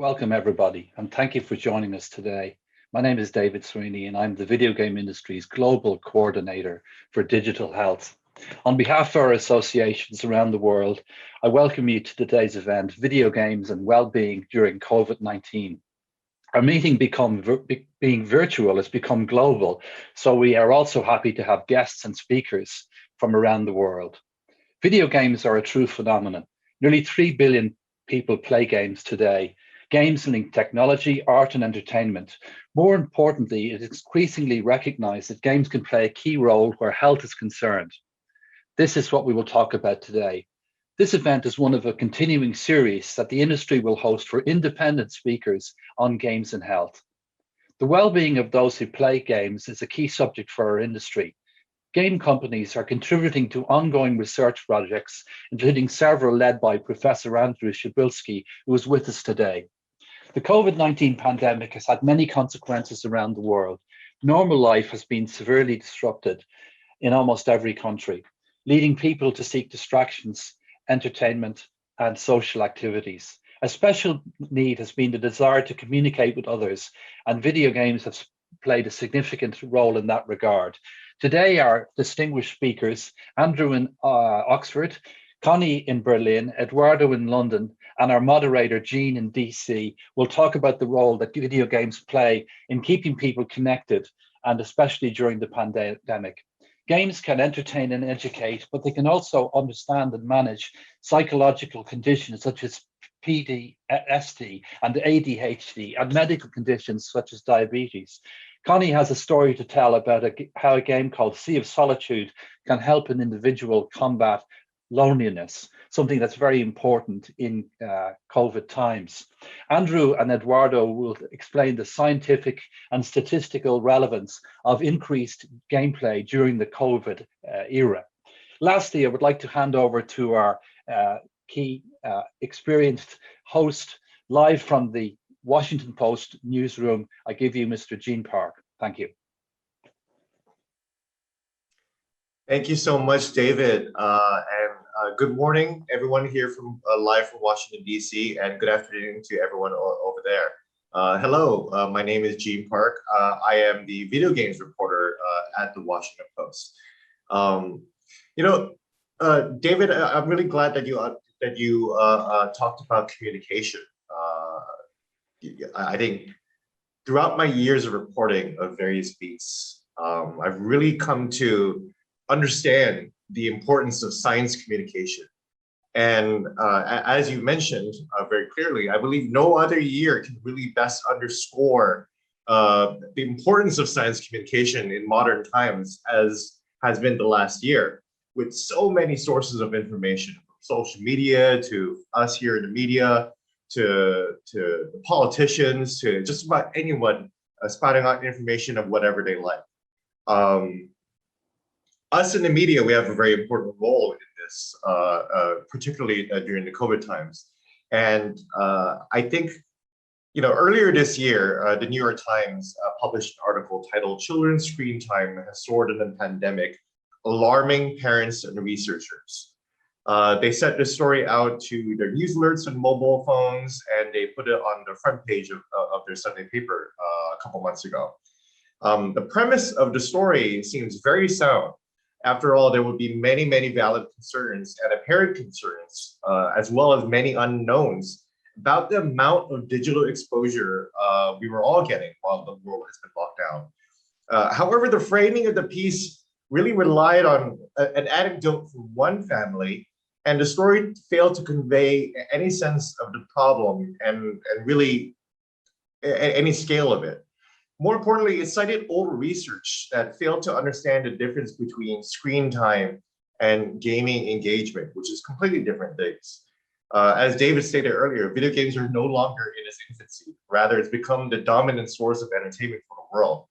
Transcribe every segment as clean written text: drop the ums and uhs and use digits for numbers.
Welcome, everybody, and thank you for joining us today. My name is David Sweeney, and I'm the video game industry's global coordinator for digital health. On behalf of our associations around the world, I welcome you to today's event, Video Games and Wellbeing During COVID-19. Our meeting being virtual has become global, so we are also happy to have guests and speakers from around the world. Video games are a true phenomenon. Nearly 3 billion people play games today. Games link technology, art, and entertainment. More importantly, it is increasingly recognized that games can play a key role where health is concerned. This is what we will talk about today. This event is one of a continuing series that the industry will host for independent speakers on games and health. The well-being of those who play games is a key subject for our industry. Game companies are contributing to ongoing research projects, including several led by Professor Andrew Shabilsky, who is with us today. The COVID-19 pandemic has had many consequences around the world. Normal life has been severely disrupted in almost every country, leading people to seek distractions, entertainment, and social activities. A special need has been the desire to communicate with others, and video games have played a significant role in that regard. Today, our distinguished speakers, Andrew in Oxford, Connie in Berlin, Eduardo in London, and our moderator, Jean in DC, will talk about the role that video games play in keeping people connected, and especially during the pandemic. Games can entertain and educate, but they can also understand and manage psychological conditions such as PTSD and ADHD and medical conditions such as diabetes. Connie has a story to tell about how a game called Sea of Solitude can help an individual combat loneliness, something that's very important in COVID times. Andrew and Eduardo will explain the scientific and statistical relevance of increased gameplay during the COVID era. Lastly, I would like to hand over to our key experienced host, live from the Washington Post newsroom. I give you Mr. Gene Park. Thank you. Thank you so much, David. Good morning, everyone here from live from Washington, D.C., and good afternoon to everyone over there. Hello, my name is Gene Park. I am the video games reporter at the Washington Post. David, I'm really glad that you talked about communication. I think throughout my years of reporting of various beats, I've really come to understand the importance of science communication. And as you mentioned very clearly, I believe no other year can really best underscore the importance of science communication in modern times as has been the last year, with so many sources of information, from social media to us here in the media, to the politicians, to just about anyone spouting out information of whatever they like. Us in the media, we have a very important role in this, particularly during the COVID times. And I think, earlier this year, the New York Times published an article titled "Children's Screen Time Has Soared in the Pandemic, Alarming Parents and Researchers." They sent the story out to their news alerts and mobile phones, and they put it on the front page of their Sunday paper a couple months ago. The premise of the story seems very sound. After all, there would be many, many valid concerns and apparent concerns, as well as many unknowns about the amount of digital exposure we were all getting while the world has been locked down. However, the framing of the piece really relied on an anecdote from one family, and the story failed to convey any sense of the problem and really any scale of it. More importantly, it cited old research that failed to understand the difference between screen time and gaming engagement, which is completely different things. As David stated earlier, video games are no longer in its infancy. Rather, it's become the dominant source of entertainment for the world.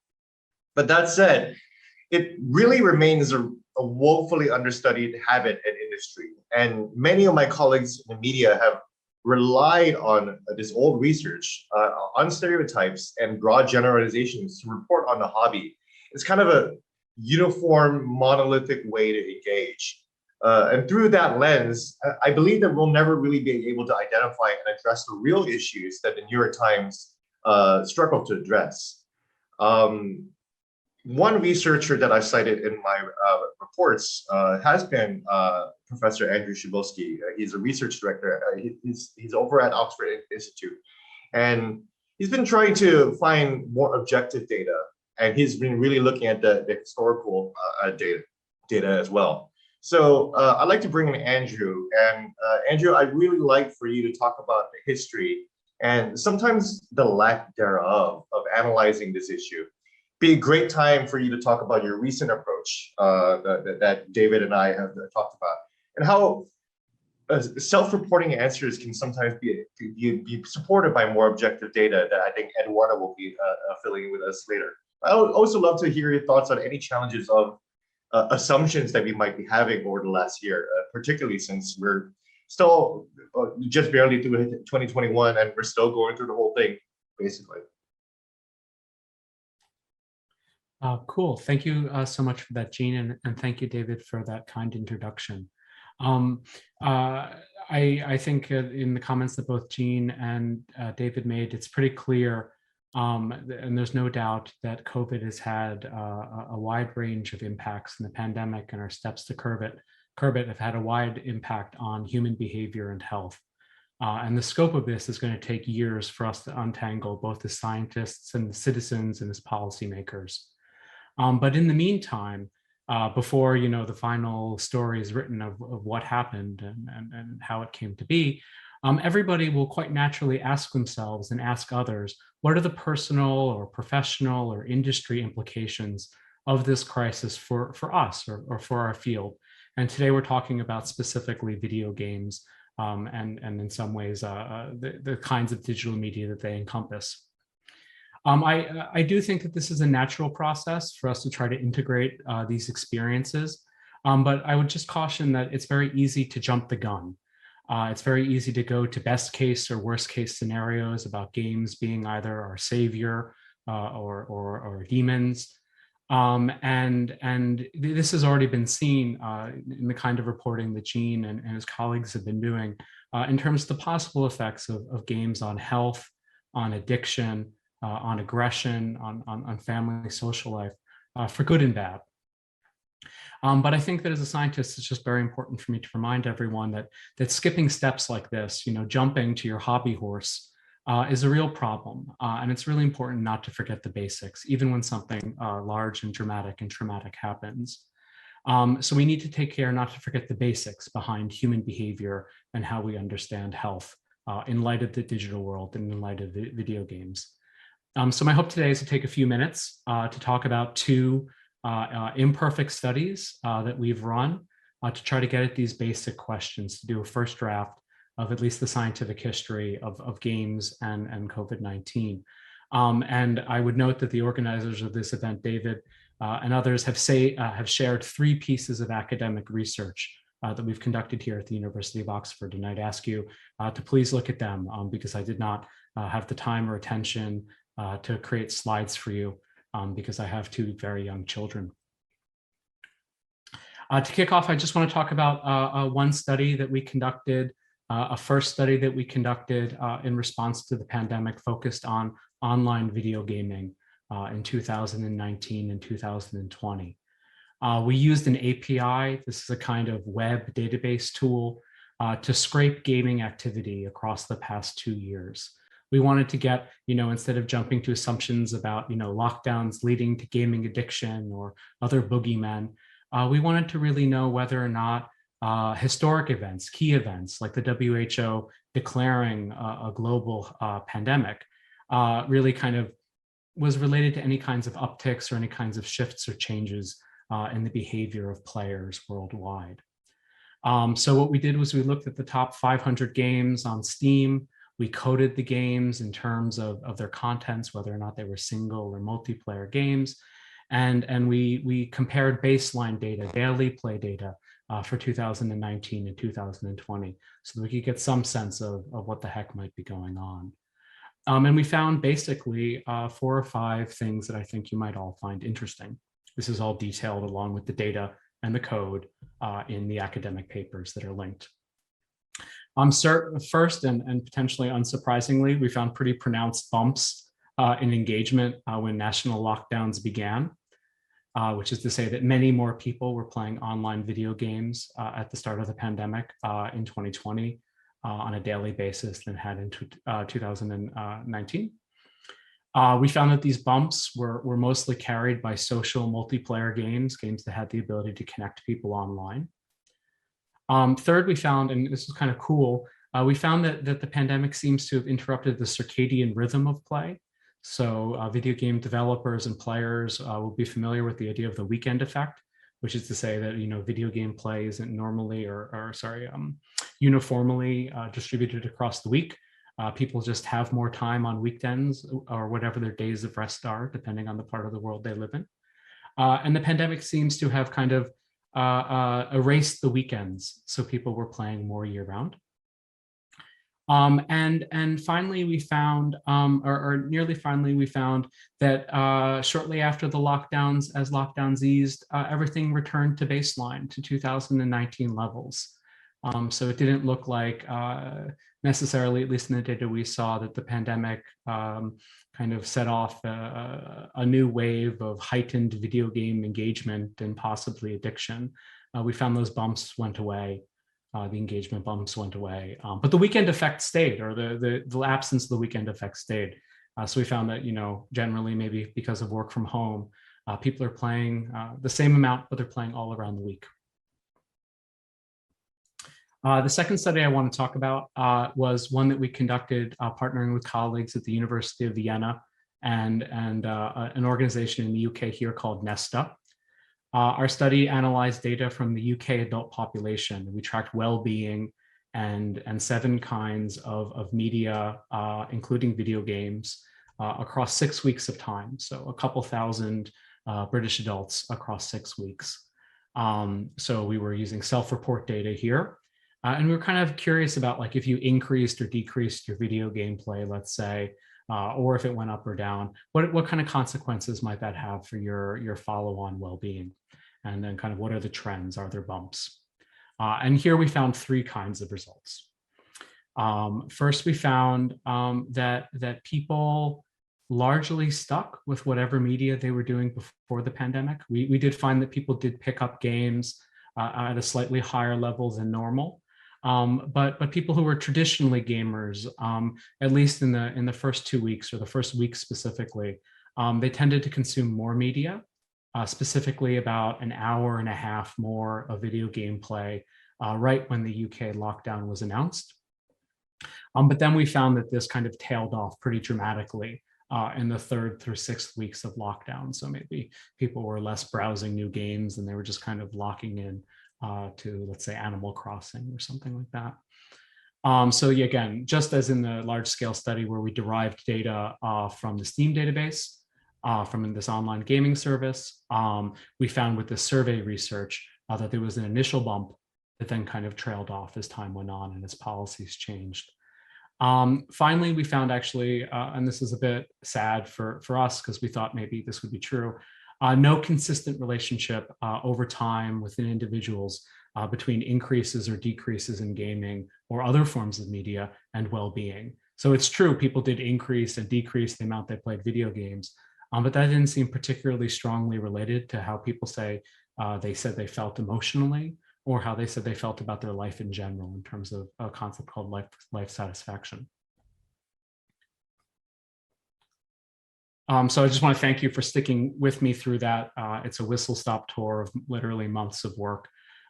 But that said, it really remains a woefully understudied habit and industry. And many of my colleagues in the media have relied on this old research, on stereotypes and broad generalizations to report on the hobby. It's kind of a uniform, monolithic way to engage. And through that lens, I believe that we'll never really be able to identify and address the real issues that the New York Times struggled to address. One researcher that I cited in my reports has been Professor Andrew Shibilsky. He's a research director. He's over at Oxford Institute. And he's been trying to find more objective data. And he's been really looking at the historical data as well. So I'd like to bring in Andrew. And Andrew, I'd really like for you to talk about the history and sometimes the lack thereof of analyzing this issue. Be a great time for you to talk about your recent approach that David and I have talked about, and how self-reporting answers can sometimes be supported by more objective data that I think Eduardo will be filling with us later. I would also love to hear your thoughts on any challenges of assumptions that we might be having over the last year, particularly since we're still just barely through 2021 and we're still going through the whole thing, basically. Cool. Thank you so much for that, Gene, and thank you, David, for that kind introduction. I think in the comments that both Gene and David made, it's pretty clear, and there's no doubt that COVID has had a wide range of impacts, and the pandemic and our steps to curb it have had a wide impact on human behavior and health. And the scope of this is going to take years for us to untangle, both as scientists and the citizens and as policymakers. But in the meantime, before the final story is written of what happened and how it came to be, everybody will quite naturally ask themselves and ask others, what are the personal or professional or industry implications of this crisis for us or for our field? And today we're talking about specifically video games and in some ways the kinds of digital media that they encompass. I do think that this is a natural process for us to try to integrate these experiences, but I would just caution that it's very easy to jump the gun. It's very easy to go to best case or worst case scenarios about games being either our savior or demons. And this has already been seen in the kind of reporting that Gene and his colleagues have been doing in terms of the possible effects of games on health, on addiction, on aggression, on family, social life, for good and bad. But I think that as a scientist, it's just very important for me to remind everyone that skipping steps like this, jumping to your hobby horse, is a real problem. And it's really important not to forget the basics, even when something large and dramatic and traumatic happens. So we need to take care not to forget the basics behind human behavior and how we understand health in light of the digital world and in light of the video games. So my hope today is to take a few minutes to talk about two imperfect studies that we've run to try to get at these basic questions, to do a first draft of at least the scientific history of games and COVID-19. And I would note that the organizers of this event, David and others, have shared 3 pieces of academic research that we've conducted here at the University of Oxford. And I'd ask you to please look at them because I did not have the time or attention to create slides for you because I have 2 very young children. To kick off, I just want to talk about one study that we conducted, a first study that we conducted in response to the pandemic focused on online video gaming in 2019 and 2020. We used an API. This is a kind of web database tool to scrape gaming activity across the past 2 years. We wanted to get, instead of jumping to assumptions about, lockdowns leading to gaming addiction or other boogeymen, we wanted to really know whether or not historic events, key events like the WHO declaring a global pandemic really kind of was related to any kinds of upticks or any kinds of shifts or changes in the behavior of players worldwide. So what we did was we looked at the top 500 games on Steam. We coded the games in terms of their contents, whether or not they were single or multiplayer games. And we compared baseline data, daily play data for 2019 and 2020, so that we could get some sense of what the heck might be going on. And we found basically 4 or 5 things that I think you might all find interesting. This is all detailed along with the data and the code in the academic papers that are linked. First, and potentially unsurprisingly, we found pretty pronounced bumps in engagement when national lockdowns began, which is to say that many more people were playing online video games at the start of the pandemic in 2020 on a daily basis than had in 2019. We found that these bumps were mostly carried by social multiplayer games that had the ability to connect people online. Third, we found, and this was kind of cool, we found that the pandemic seems to have interrupted the circadian rhythm of play. So video game developers and players will be familiar with the idea of the weekend effect, which is to say that, video game play isn't normally uniformly distributed across the week. People just have more time on weekends or whatever their days of rest are, depending on the part of the world they live in. And the pandemic seems to have kind of erased the weekends, so people were playing more year round. And finally, we found, or nearly finally, we found that shortly after the lockdowns, as lockdowns eased, everything returned to baseline, to 2019 levels. So it didn't look like necessarily, at least in the data we saw, that the pandemic kind of set off a new wave of heightened video game engagement and possibly addiction. We found those bumps went away. The engagement bumps went away, but the weekend effect stayed, or the absence of the weekend effect stayed. So we found that, generally maybe because of work from home, people are playing the same amount, but they're playing all around the week. The second study I want to talk about was one that we conducted partnering with colleagues at the University of Vienna and an organization in the UK here called Nesta. Our study analyzed data from the UK adult population. We tracked well-being and 7 kinds of media, including video games, across 6 weeks of time. So a couple thousand British adults across 6 weeks. So we were using self-report data here. And we were kind of curious about, like, if you increased or decreased your video game play, let's say, or if it went up or down, what kind of consequences might that have for your follow-on well-being? And then kind of what are the trends? Are there bumps? And here we found 3 kinds of results. First, we found that people largely stuck with whatever media they were doing before the pandemic. We did find that people did pick up games at a slightly higher level than normal. But people who were traditionally gamers, at least in the first 2 weeks, or the first week specifically, they tended to consume more media, specifically about an hour and a half more of video game play right when the UK lockdown was announced. But then we found that this kind of tailed off pretty dramatically in the 3rd through 6th weeks of lockdown. So maybe people were less browsing new games and they were just kind of locking in to, let's say, Animal Crossing or something like that. So yeah, again, just as in the large scale study where we derived data from the Steam database, from this online gaming service, we found with this survey research that there was an initial bump that then kind of trailed off as time went on and as policies changed. Finally, we found actually, and this is a bit sad for us because we thought maybe this would be true, no consistent relationship over time within individuals between increases or decreases in gaming or other forms of media and well-being. So it's true, people did increase and decrease the amount they played video games, but that didn't seem particularly strongly related to how people say they said they felt emotionally, or how they said they felt about their life in general in terms of a concept called life satisfaction. So I just want to thank you for sticking with me through that. It's a whistle-stop tour of literally months of work.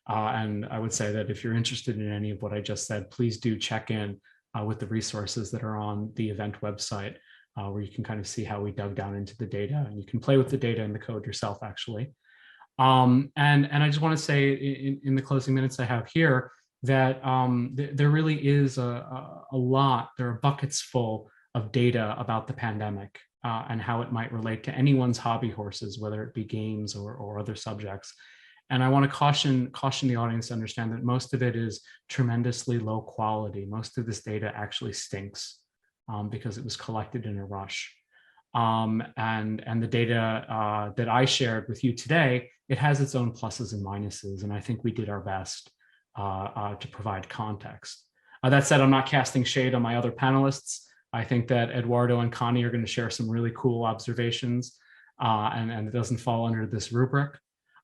And I would say that if you're interested in any of what I just said, please do check in with the resources that are on the event website, where you can kind of see how we dug down into the data, and you can play with the data and the code yourself, actually. And I just want to say in the closing minutes I have here that there really is a lot, there are buckets full of data about the pandemic and how it might relate to anyone's hobby horses, whether it be games or other subjects. And I want to caution the audience to understand that most of it is tremendously low quality. Most of this data actually stinks because it was collected in a rush. And the data that I shared with you today it has its own pluses and minuses, and I think we did our best to provide context. That said, I'm not casting shade on my other panelists. I think that Eduardo and Connie are going to share some really cool observations, and it doesn't fall under this rubric.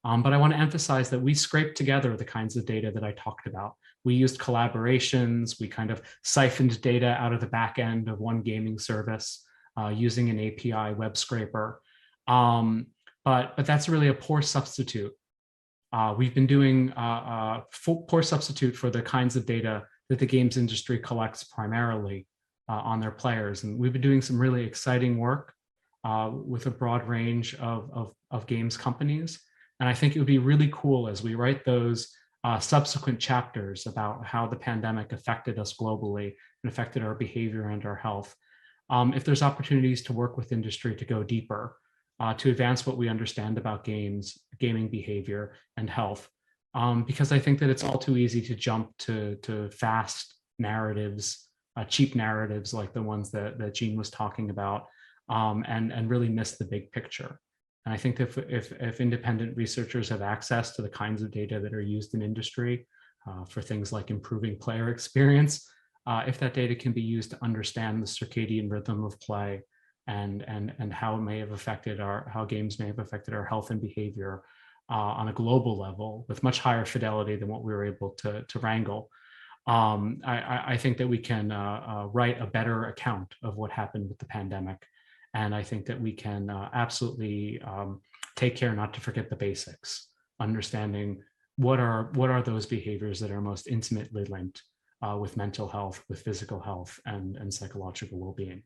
But I want to emphasize that we scraped together the kinds of data that I talked about. We used collaborations. We kind of siphoned data out of the back end of one gaming service using an API web scraper. But that's really a poor substitute. We've been doing a poor substitute for the kinds of data that the games industry collects primarily on their players. And we've been doing some really exciting work with a broad range of games companies. And I think it would be really cool as we write those subsequent chapters about how the pandemic affected us globally and affected our behavior and our health. If there's opportunities to work with industry to go deeper, to advance what we understand about games, gaming behavior, and health. Because I think that it's all too easy to jump to fast narratives, cheap narratives like the ones that Jean was talking about, and really miss the big picture. And I think that if independent researchers have access to the kinds of data that are used in industry for things like improving player experience, if that data can be used to understand the circadian rhythm of play and how it may have affected how games may have affected our health and behavior on a global level with much higher fidelity than what we were able to wrangle, I think that we can write a better account of what happened with the pandemic. And I think that we can absolutely take care not to forget the basics, understanding what are those behaviors that are most intimately linked with mental health, with physical health, and psychological well-being.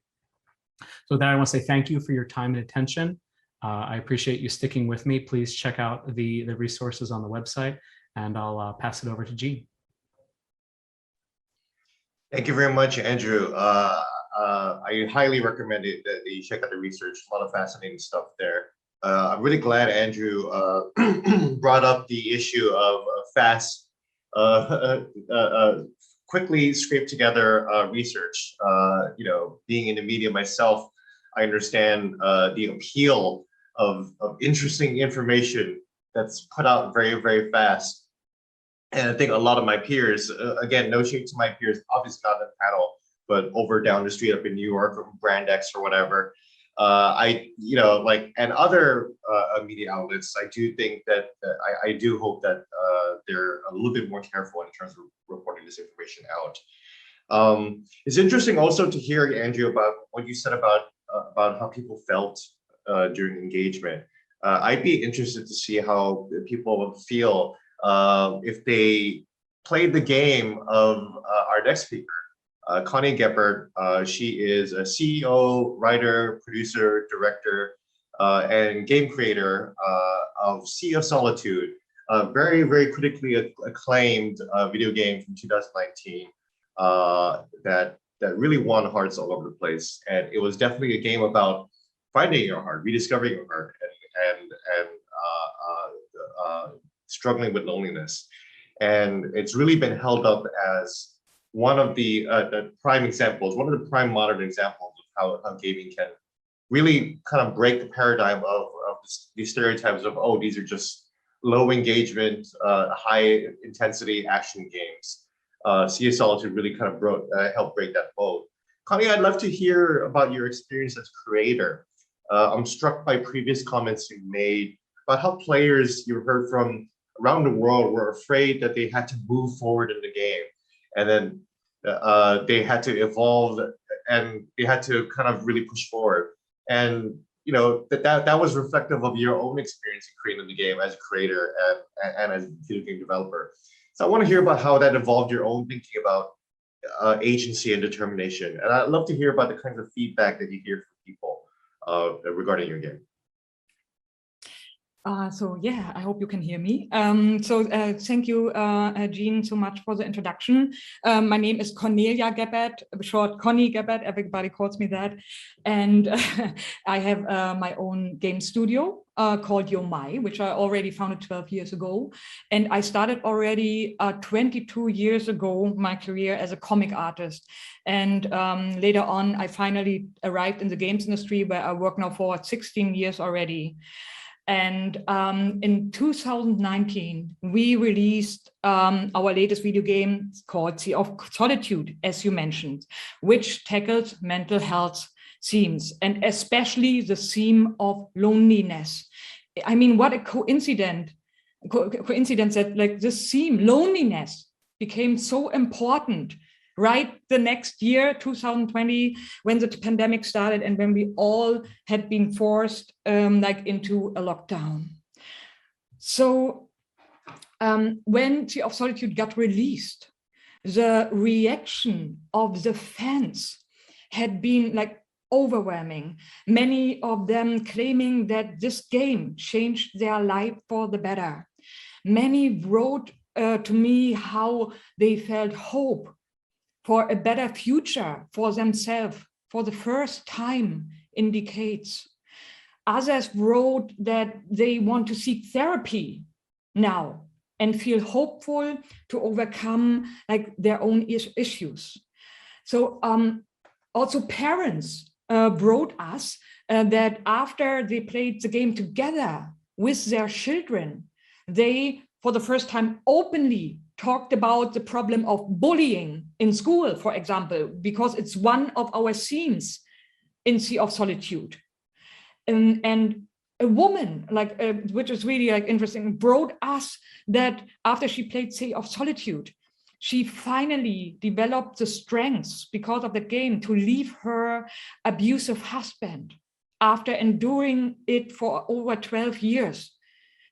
So with that, I want to say thank you for your time and attention. I appreciate you sticking with me. Please check out the resources on the website, and I'll pass it over to Jean. Thank you very much, Andrew. I highly recommend it that you check out the research. A lot of fascinating stuff there. I'm really glad Andrew brought up the issue of fast, quickly scraped together research. Being in the media myself, I understand the appeal of interesting information that's put out very, very fast. And I think a lot of my peers, again, no shade to my peers, obviously not on the panel, but over down the street up in New York or Brand X or whatever, and other media outlets, I do think that I do hope that they're a little bit more careful in terms of reporting this information out. It's interesting also to hear, Andrew, about what you said about how people felt during engagement. I'd be interested to see how people would feel if they played the game of our next speaker. Connie Gebert. She is a CEO, writer, producer, director, and game creator of Sea of Solitude, a very, very critically acclaimed video game from 2019 that really won hearts all over the place. And it was definitely a game about finding your heart, rediscovering your heart, and struggling with loneliness. And it's really been held up as one of the prime examples, one of the prime modern examples of how gaming can really kind of break the paradigm of these stereotypes of, oh, these are just low engagement, high intensity action games. Sea of Solitude really kind of helped break that mold. Connie, I'd love to hear about your experience as creator. I'm struck by previous comments you made about how players you heard from around the world were afraid that they had to move forward in the game. And then they had to evolve and they had to kind of really push forward. And that was reflective of your own experience in creating the game as a creator and as a video game developer. So I want to hear about how that evolved your own thinking about agency and determination. And I'd love to hear about the kinds of feedback that you hear from people regarding your game. So yeah, I hope you can hear me. Thank you, Jean, so much for the introduction. My name is Cornelia Gebert, short Connie Gebert, everybody calls me that. And I have my own game studio called Yomai, which I already founded 12 years ago. And I started already 22 years ago my career as a comic artist. And later on, I finally arrived in the games industry where I work now for 16 years already. And in 2019, we released our latest video game called Sea of Solitude, as you mentioned, which tackles mental health themes, and especially the theme of loneliness. I mean, what a coincidence that like this theme, loneliness, became so important right the next year, 2020, when the pandemic started and when we all had been forced like into a lockdown. So when Sea of Solitude got released, the reaction of the fans had been like overwhelming. Many of them claiming that this game changed their life for the better. Many wrote to me how they felt hope for a better future for themselves for the first time in decades. Others wrote that they want to seek therapy now and feel hopeful to overcome like their own issues. So also parents wrote us that after they played the game together with their children, they, for the first time, openly talked about the problem of bullying in school, for example, because it's one of our themes in Sea of Solitude. And a woman, like which is really like interesting, wrote us that after she played Sea of Solitude, she finally developed the strength because of the game to leave her abusive husband after enduring it for over 12 years.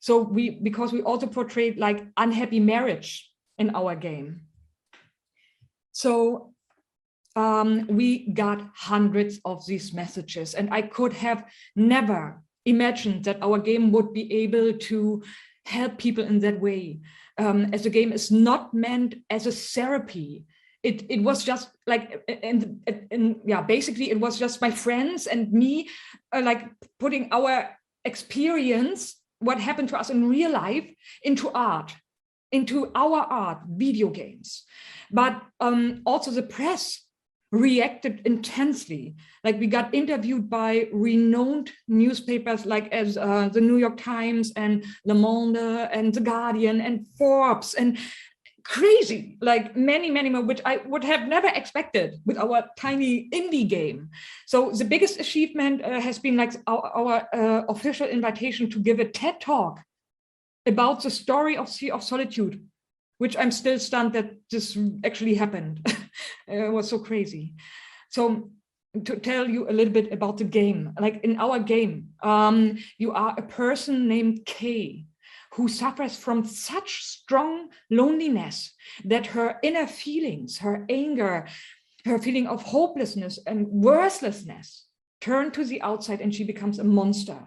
So because we also portrayed like unhappy marriage in our game. So we got hundreds of these messages, and I could have never imagined that our game would be able to help people in that way. As the game is not meant as a therapy. It was just like, and yeah, basically it was just my friends and me like putting our experience, what happened to us in real life, into art, into our art, video games. But also the press reacted intensely. Like we got interviewed by renowned newspapers like as the New York Times and Le Monde and The Guardian and Forbes and crazy, like many more, which I would have never expected with our tiny indie game. So the biggest achievement has been like our official invitation to give a TED Talk about the story of Sea of Solitude, which I'm still stunned that this actually happened. It was so crazy. So to tell you a little bit about the game, like in our game, you are a person named Kay, who suffers from such strong loneliness that her inner feelings, her anger, her feeling of hopelessness and worthlessness turn to the outside, and she becomes a monster.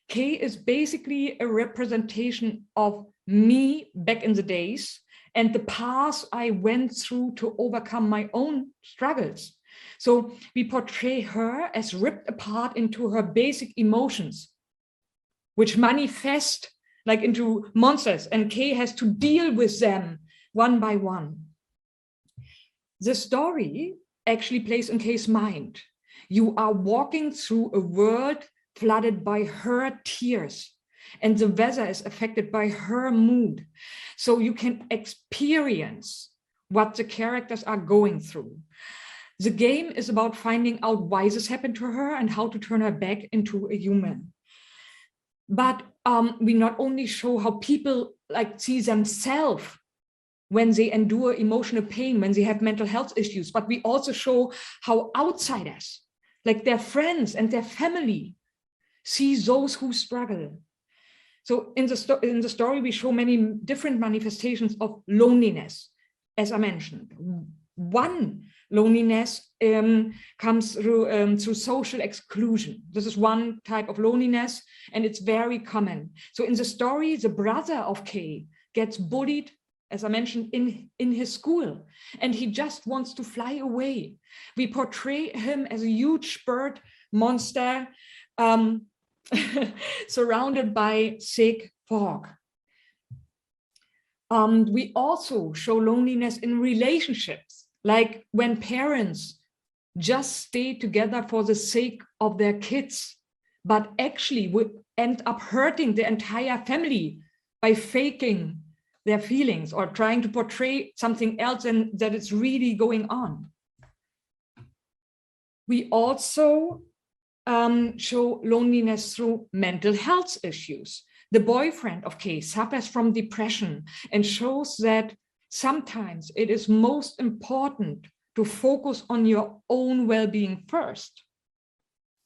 Kay is basically a representation of me back in the days and the path I went through to overcome my own struggles. So we portray her as ripped apart into her basic emotions, which manifest like into monsters, and Kay has to deal with them one by one. The story actually plays in Kay's mind. You are walking through a world flooded by her tears, and the weather is affected by her mood. So you can experience what the characters are going through. The game is about finding out why this happened to her and how to turn her back into a human. But we not only show how people like see themselves when they endure emotional pain, when they have mental health issues, but we also show how outsiders, like their friends and their family, see those who struggle. So in the story, we show many different manifestations of loneliness, as I mentioned. One loneliness comes through social exclusion. This is one type of loneliness, and it's very common. So in the story, the brother of Kay gets bullied, as I mentioned, in his school, and he just wants to fly away. We portray him as a huge bird monster surrounded by thick fog. We also show loneliness in relationships, like when parents just stay together for the sake of their kids, but actually end up hurting the entire family by faking their feelings or trying to portray something else than that is really going on. We also show loneliness through mental health issues. The boyfriend of Kay suffers from depression and shows that sometimes it is most important to focus on your own well-being first,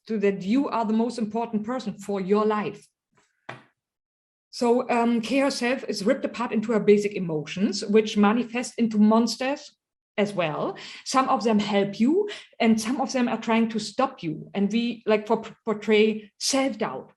so that you are the most important person for your life. So Kay herself is ripped apart into her basic emotions, which manifest into monsters as well. Some of them help you, and some of them are trying to stop you. And we like portray self-doubt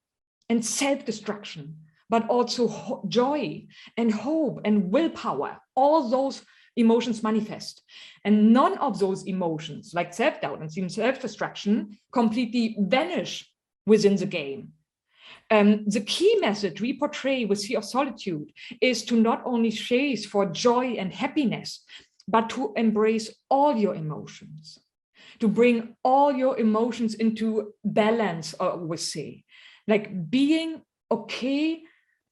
and self-destruction, but also joy and hope and willpower. All those emotions manifest. And none of those emotions, like self-doubt and self-destruction, completely vanish within the game. The key message we portray with Sea of Solitude is to not only chase for joy and happiness, but to embrace all your emotions, to bring all your emotions into balance, I would say, like being okay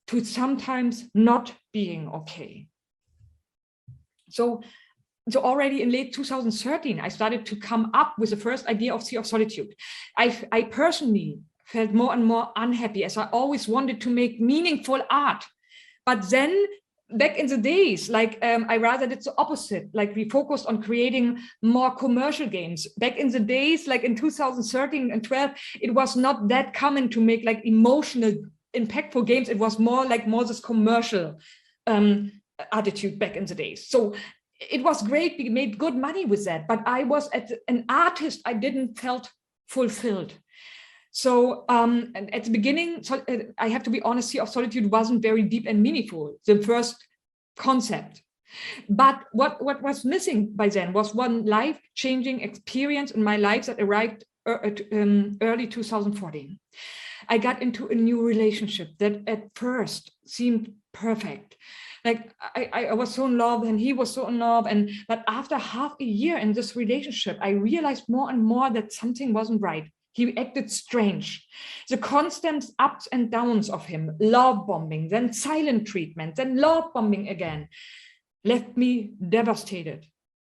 to sometimes not being okay. So already in late 2013, I started to come up with the first idea of Sea of Solitude. I personally felt more and more unhappy, as I always wanted to make meaningful art. But then back in the days, like I rather did the opposite. Like we focused on creating more commercial games. Back in the days, like in 2013 and 12, it was not that common to make like emotional, impactful games. It was more this commercial attitude back in the days. So it was great. We made good money with that. But I was an artist. I didn't felt fulfilled. So and at the beginning, I have to be honest, Sea of Solitude wasn't very deep and meaningful, the first concept. But what was missing by then was one life-changing experience in my life that arrived early 2014. I got into a new relationship that at first seemed perfect. Like I was so in love and he was so in love. But after half a year in this relationship, I realized more and more that something wasn't right. He acted strange. The constant ups and downs of him, love bombing, then silent treatment, then love bombing again, left me devastated,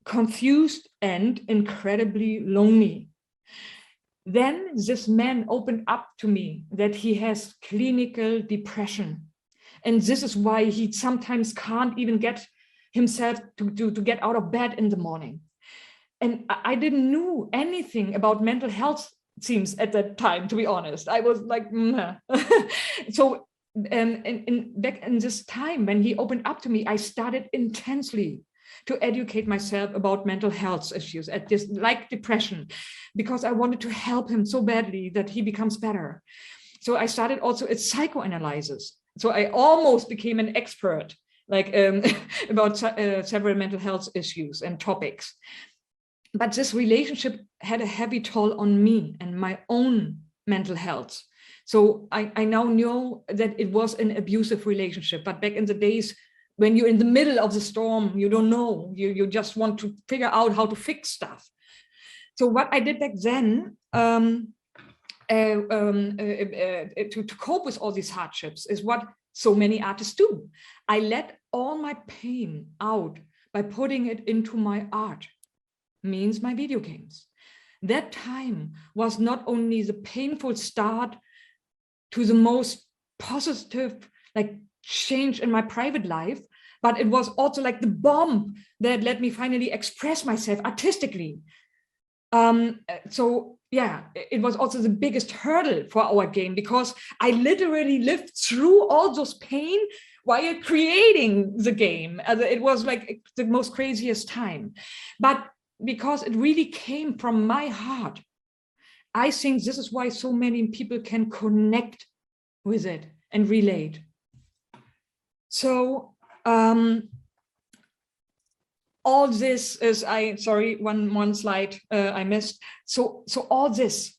confused, and incredibly lonely. Then this man opened up to me that he has clinical depression. And this is why he sometimes can't even get himself to get out of bed in the morning. And I didn't know anything about mental health seems at that time, to be honest. I was like, So back in this time when he opened up to me, I started intensely to educate myself about mental health issues, at this like depression, because I wanted to help him so badly that he becomes better. So I started also at psychoanalysis. So I almost became an expert, like about several mental health issues and topics. But this relationship had a heavy toll on me and my own mental health. So I now know that it was an abusive relationship. But back in the days when you're in the middle of the storm, you don't know. You just want to figure out how to fix stuff. So what I did back then to cope with all these hardships is what so many artists do. I let all my pain out by putting it into my art. Means my video games. That time was not only the painful start to the most positive like change in my private life, but it was also like the bomb that let me finally express myself artistically. So yeah, it was also the biggest hurdle for our game, because I literally lived through all those pain while creating the game. It was like the most craziest time. But because it really came from my heart, I think this is why so many people can connect with it and relate. So all this is, sorry, one slide I missed. So all this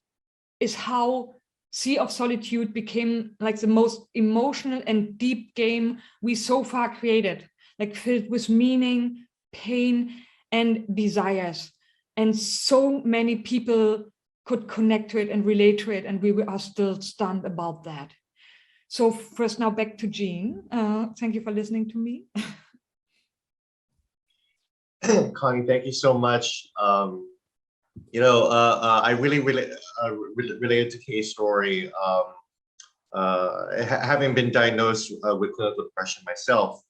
is how Sea of Solitude became like the most emotional and deep game we so far created, like filled with meaning, pain, and desires. And so many people could connect to it and relate to it, and we are still stunned about that. So first now back to Jean. Thank you for listening to me. Connie, thank you so much. I really related to Kay's story. Having been diagnosed with clinical depression myself,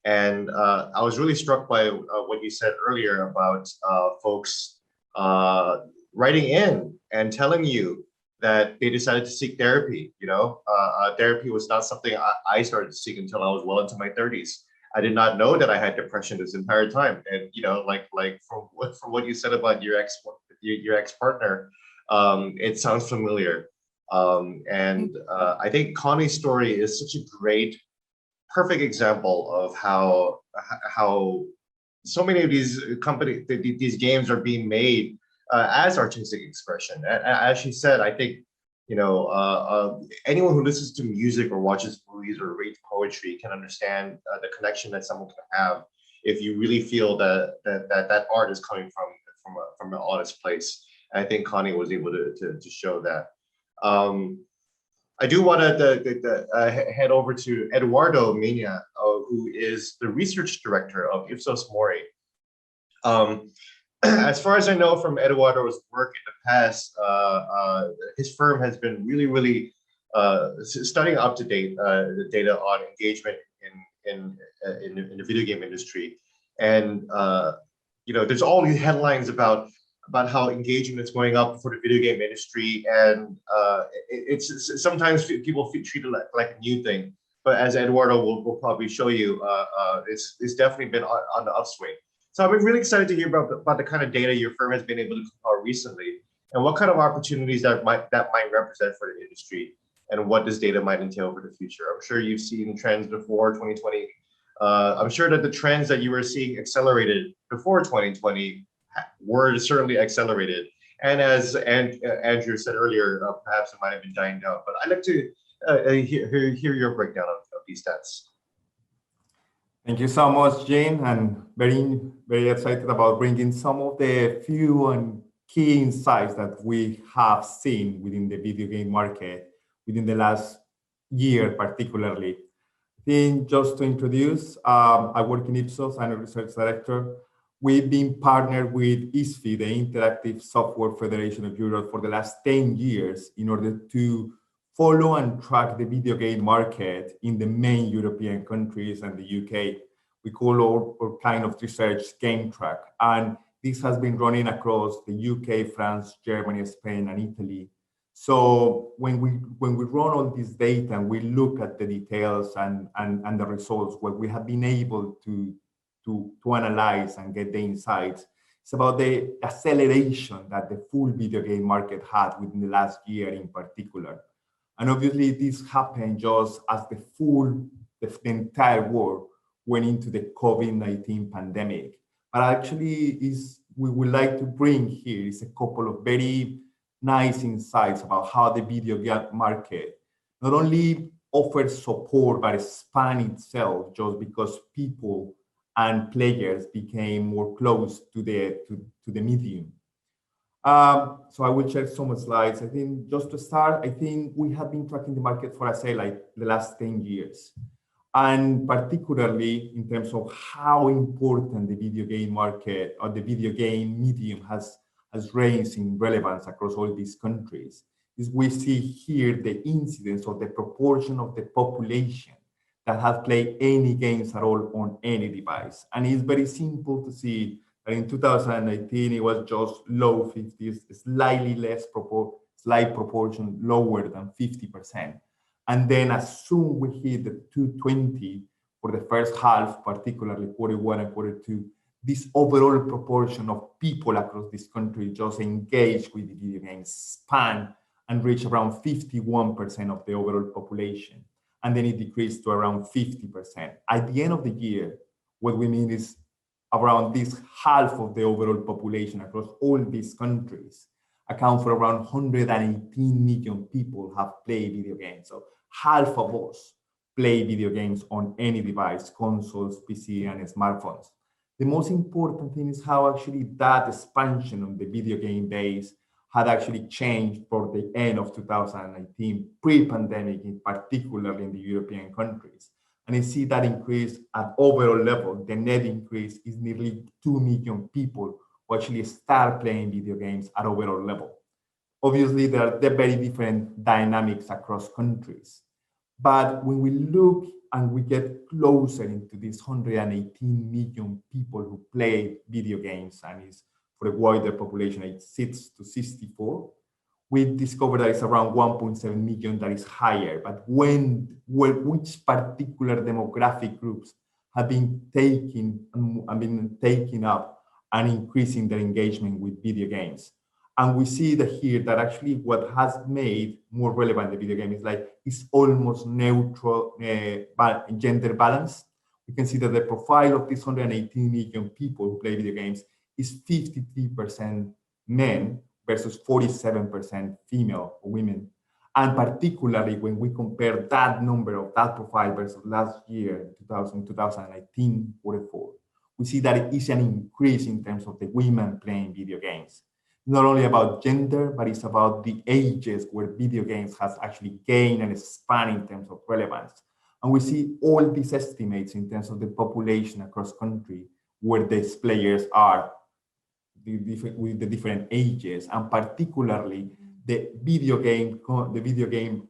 and I was really struck by what you said earlier about folks writing in and telling you that they decided to seek therapy. Therapy was not something I started to seek until I was well into my 30s. I did not know that I had depression this entire time. And like from what you said about your ex-partner, it sounds familiar. I think Connie's story is such a great, perfect example of how so many of these these games are being made as artistic expression. And as she said, I think anyone who listens to music or watches movies or reads poetry can understand the connection that someone can have if you really feel that art is coming from an honest place. And I think Connie was able to show that. I do want to head over to Eduardo Mena, who is the research director of Ipsos Mori. As far as I know from Eduardo's work in the past, his firm has been really studying up to date the data on engagement in the video game industry, and there's all these headlines about how engagement is going up for the video game industry, and it's sometimes people treat it like a new thing, but as Eduardo will probably show you, it's definitely been on the upswing. So I've been really excited to hear about the kind of data your firm has been able to compile recently, and what kind of opportunities that might represent for the industry, and what this data might entail for the future. I'm sure you've seen trends before 2020. I'm sure that the trends that you were seeing accelerated before 2020 were certainly accelerated. And as Andrew said earlier, perhaps it might have been dying down. But I'd like to hear your breakdown of these stats. Thank you so much, Jane, and very excited about bringing some of the few and key insights that we have seen within the video game market within the last year, particularly. I think just to introduce, I work in Ipsos. I'm a research director. We've been partnered with ISFI, the Interactive Software Federation of Europe, for the last 10 years in order to follow and track the video game market in the main European countries and the UK. We call our kind of research Game Track. And this has been running across the UK, France, Germany, Spain, and Italy. So when we run all this data and we look at the details and the results, what we have been able to analyze and get the insights, it's about the acceleration that the full video game market had within the last year in particular. And obviously this happened just as the entire world went into the COVID-19 pandemic. But actually we would like to bring here is a couple of very nice insights about how the video game market not only offers support, but expand itself just because people and players became more close to the medium. So I will share some slides. I think just to start, I think we have been tracking the market for, I say, like the last 10 years. And particularly in terms of how important the video game market or the video game medium has raised in relevance across all these countries, is we see here the incidence of the proportion of the population that have played any games at all on any device. And it's very simple to see that in 2019, it was just low 50s, slight proportion lower than 50%. And then as soon we hit the 220 for the first half, particularly quarter one and quarter two, this overall proportion of people across this country just engaged with the video games span and reached around 51% of the overall population. And then it decreased to around 50%. At the end of the year, what we mean is around this half of the overall population across all these countries account for around 118 million people have played video games. So half of us play video games on any device, consoles, PC, and smartphones. The most important thing is how actually that expansion of the video game base had actually changed for the end of 2019, pre-pandemic, in particularly in the European countries. And you see that increase at overall level. The net increase is nearly 2 million people who actually start playing video games at overall level. Obviously, there are very different dynamics across countries. But when we look and we get closer into these 118 million people who play video games, and is for the wider population age 6 to 64, we discover that it's around 1.7 million that is higher. But which particular demographic groups have been taking up and increasing their engagement with video games? And we see that here that actually what has made more relevant the video game is it's almost neutral gender balance. We can see that the profile of these 118 million people who play video games is 53% men versus 47% female or women. And particularly when we compare that number of that profile versus last year, 2019, 44, we see that it is an increase in terms of the women playing video games. Not only about gender, but it's about the ages where video games has actually gained and expanded in terms of relevance. And we see all these estimates in terms of the population across country where these players are with the different ages, and particularly the video game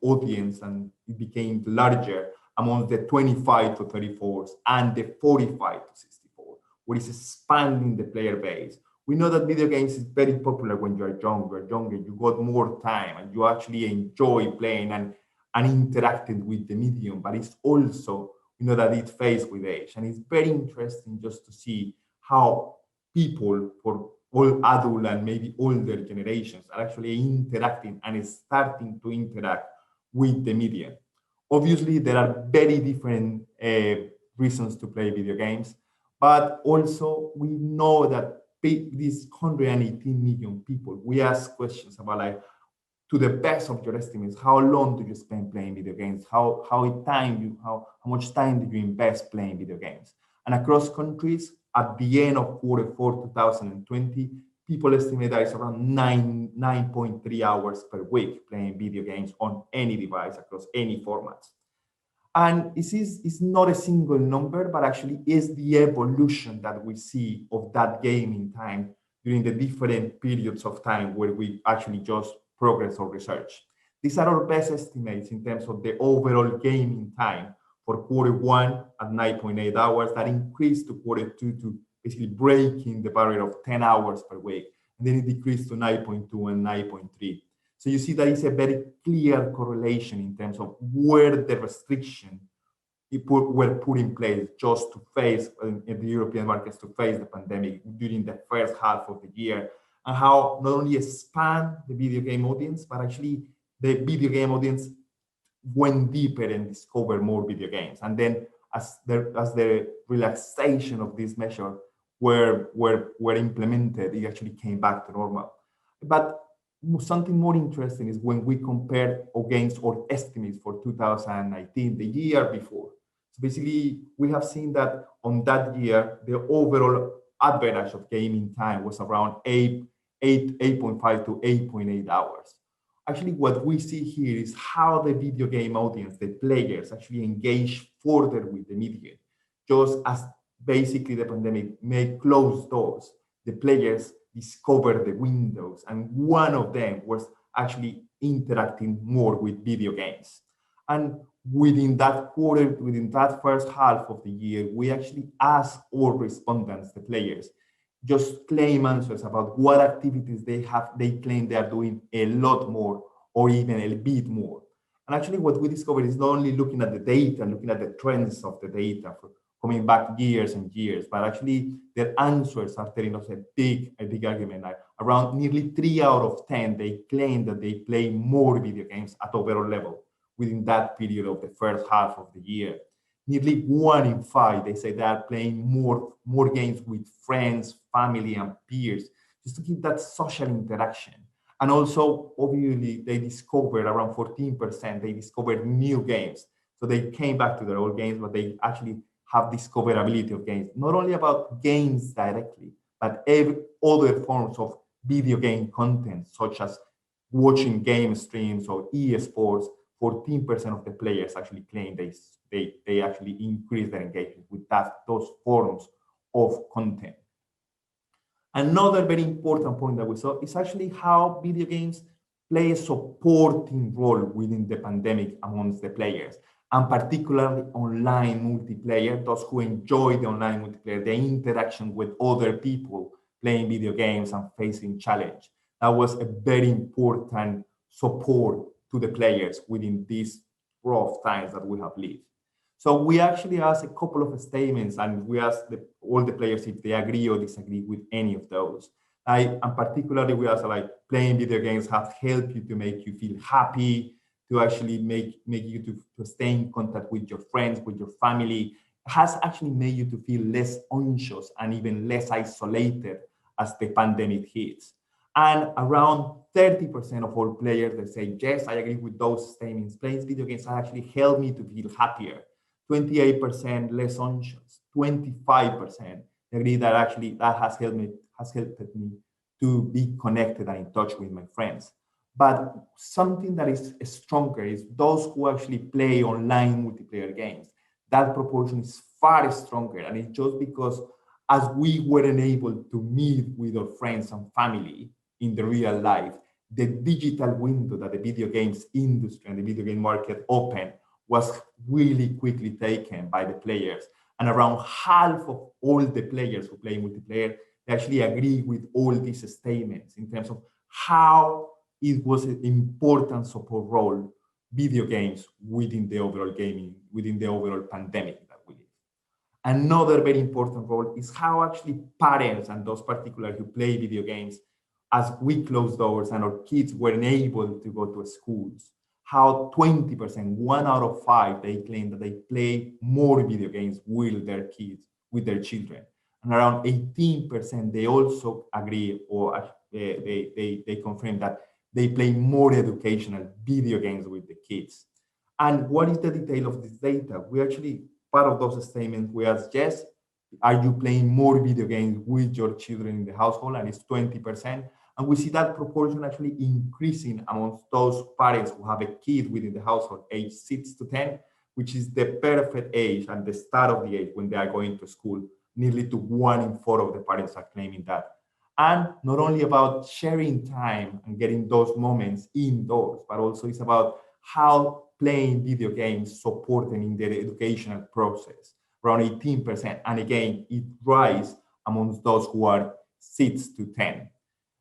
audience, and it became larger among the 25 to 34s and the 45 to 64, where it's expanding the player base. We know that video games is very popular when you're younger, you got more time and you actually enjoy playing and interacting with the medium, but it's also, we know that it fades with age. And it's very interesting just to see how people for all adult and maybe older generations are actually interacting and starting to interact with the media. Obviously, there are very different reasons to play video games, but also we know that these 118 million people, we ask questions about to the best of your estimates, how long do you spend playing video games? How much time do you invest playing video games? And across countries, at the end of Q4 2020, people estimate that it's around 9.3 hours per week playing video games on any device across any formats. And it's not a single number, but actually is the evolution that we see of that gaming time during the different periods of time where we actually just progress or research. These are our best estimates in terms of the overall gaming time for Q1 at 9.8 hours, that increased to Q2 to basically breaking the barrier of 10 hours per week. And then it decreased to 9.2 and 9.3. So you see that it's a very clear correlation in terms of where the restriction were put in place just to face in the European markets to face the pandemic during the first half of the year, and how not only expand the video game audience, but actually the video game audience went deeper and discovered more video games. And then as the relaxation of this measure were implemented, it actually came back to normal. But something more interesting is when we compare against our estimates for 2019, the year before. So basically, we have seen that on that year, the overall average of gaming time was around 8.5 to 8.8 hours. Actually, what we see here is how the video game audience, the players, actually engage further with the media. Just as basically the pandemic made closed doors, the players discovered the windows, and one of them was actually interacting more with video games. And within that quarter, within that first half of the year, we actually asked all respondents, the players, just claim answers about what activities they claim they are doing a lot more or even a bit more. And actually what we discovered is not only looking at the data, looking at the trends of the data for coming back years and years, but actually their answers are telling us a big argument. Like around nearly 3 out of 10, they claim that they play more video games at overall level within that period of the first half of the year. Nearly 1 in 5, they say they are playing more games with friends, family, and peers, just to keep that social interaction. And also, obviously, they discovered around 14%, they discovered new games. So they came back to their old games, but they actually have discoverability of games, not only about games directly, but every other forms of video game content, such as watching game streams or esports, 14% of the players actually claim they actually increase their engagement with those forms of content. Another very important point that we saw is actually how video games play a supporting role within the pandemic amongst the players, and particularly online multiplayer, those who enjoy the online multiplayer, the interaction with other people playing video games and facing challenge. That was a very important support to the players within these rough times that we have lived. So we actually asked a couple of statements, and we asked all the players if they agree or disagree with any of those. And particularly, we asked, like, playing video games have helped you to make you feel happy, to actually make you to stay in contact with your friends, with your family, has actually made you to feel less anxious and even less isolated as the pandemic hits. And around 30% of all players, they say, yes, I agree with those statements. Playing video games have actually helped me to feel happier. 28% less anxious, 25% agree that actually that has helped me to be connected and in touch with my friends. But something that is stronger is those who actually play online multiplayer games. That proportion is far stronger, and it's just because as we weren't able to meet with our friends and family in the real life, the digital window that the video games industry and the video game market opened was really quickly taken by the players. And around half of all the players who play multiplayer, they actually agree with all these statements in terms of how it was an important support role, video games within the overall gaming, within the overall pandemic that we live. Another very important role is how actually parents and those particular who play video games, as we closed doors and our kids weren't able to go to schools, how 20%, 1 out of 5, they claim that they play more video games with their kids, with their children. And around 18%, they also agree, or they confirm that they play more educational video games with the kids. And what is the detail of this data? We actually, part of those statements, we asked, yes, are you playing more video games with your children in the household? And it's 20%. And we see that proportion actually increasing amongst those parents who have a kid within the household, age 6 to 10, which is the perfect age and the start of the age when they are going to school. Nearly to 1 in 4 of the parents are claiming that. And not only about sharing time and getting those moments indoors, but also it's about how playing video games support them in their educational process, around 18%. And again, it rises amongst those who are 6 to 10.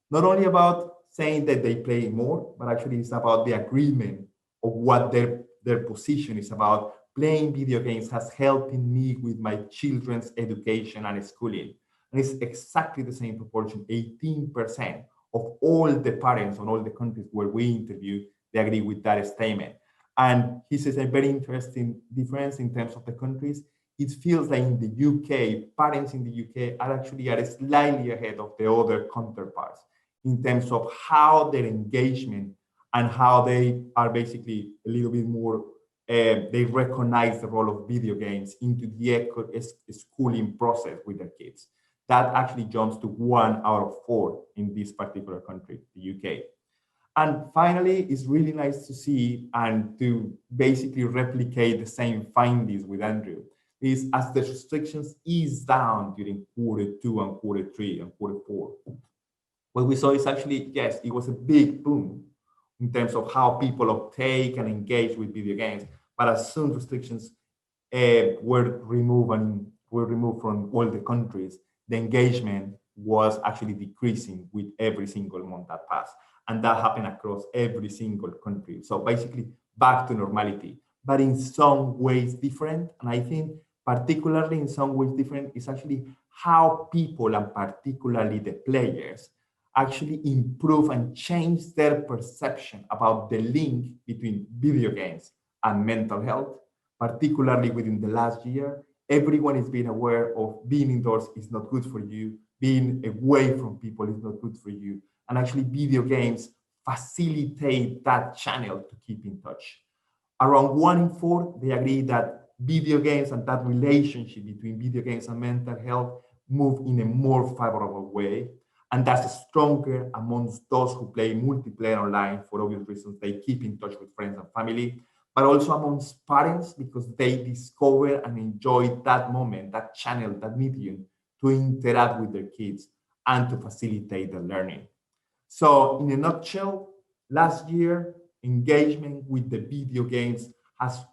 Not only about saying that they play more, but actually it's about the agreement of what their position is about. Playing video games has helped me with my children's education and schooling. And it's exactly the same proportion. 18% of all the parents on all the countries where we interviewed, they agree with that statement. And he says a very interesting difference in terms of the countries. It feels like in the UK, parents in the UK are actually slightly ahead of the other counterparts in terms of how their engagement and how they are basically a little bit more, they recognize the role of video games into the schooling process with their kids. That actually jumps to 1 out of 4 in this particular country, the UK. And finally, it's really nice to see and to basically replicate the same findings with Andrew, is as the restrictions ease down during Q2 and Q3 and Q4, what we saw is actually, yes, it was a big boom in terms of how people uptake and engage with video games. But as soon restrictions were removed from all the countries, the engagement was actually decreasing with every single month that passed. And that happened across every single country. So basically back to normality, but in some ways different. And I think particularly in some ways different is actually how people, and particularly the players, actually improve and change their perception about the link between video games and mental health, particularly within the last year. Everyone is being aware of being indoors is not good for you, being away from people is not good for you. And actually video games facilitate that channel to keep in touch. Around 1 in 4, they agree that video games and that relationship between video games and mental health move in a more favorable way. And that's stronger amongst those who play multiplayer online for obvious reasons. They keep in touch with friends and family, but also amongst parents because they discover and enjoy that moment, that channel, that medium to interact with their kids and to facilitate the learning. So in a nutshell, last year, engagement with the video games has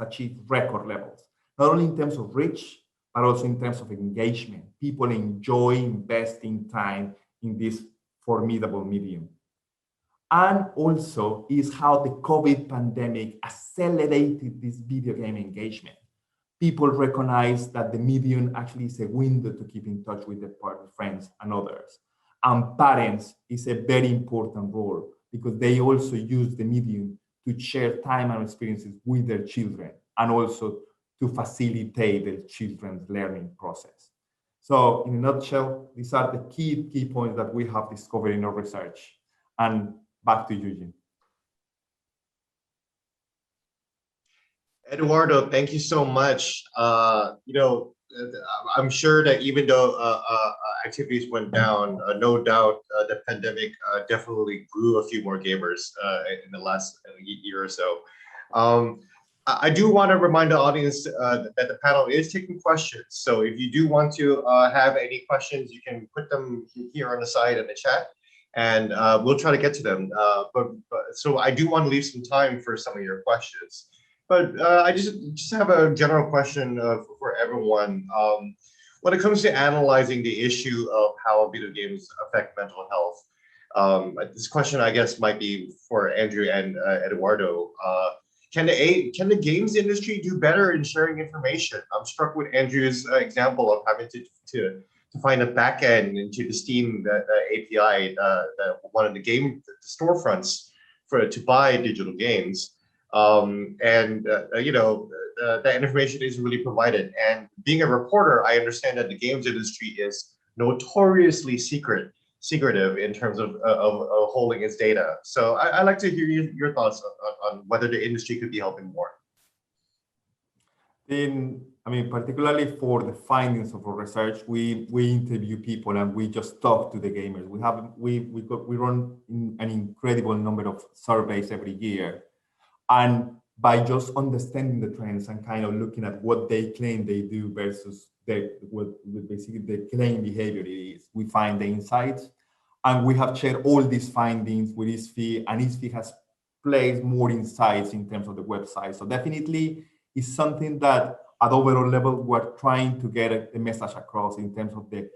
achieved record levels, not only in terms of reach, but also in terms of engagement. People enjoy investing time in this formidable medium. And also is how the COVID pandemic accelerated this video game engagement. People recognize that the medium actually is a window to keep in touch with their partner, friends, and others. And parents is a very important role because they also use the medium to share time and experiences with their children and also to facilitate their children's learning process. So in a nutshell, these are the key points that we have discovered in our research. And back to you, Jim. Eduardo, thank you so much. I'm sure that even though activities went down, no doubt the pandemic definitely grew a few more gamers in the last year or so. I do want to remind the audience that the panel is taking questions. So if you do want to have any questions, you can put them here on the side in the chat, and we'll try to get to them. So I do want to leave some time for some of your questions. But I just have a general question for everyone. When it comes to analyzing the issue of how video games affect mental health, this question I guess might be for Andrew and Eduardo. Can the games industry do better in sharing information? I'm struck with Andrew's example of having to find a backend into the Steam API, one of the game storefronts to buy digital games. That information isn't really provided. And being a reporter, I understand that the games industry is notoriously secretive in terms of holding its data. So I'd like to hear your thoughts on whether the industry could be helping more. Particularly for the findings of our research, we interview people and we just talk to the gamers. We run an incredible number of surveys every year. And by just understanding the trends and kind of looking at what they claim they do versus what basically the claim behavior is, we find the insights. And we have shared all these findings with ISFI, and ISFI has placed more insights in terms of the website. So definitely it's something that at overall level, we're trying to get the message across in terms of the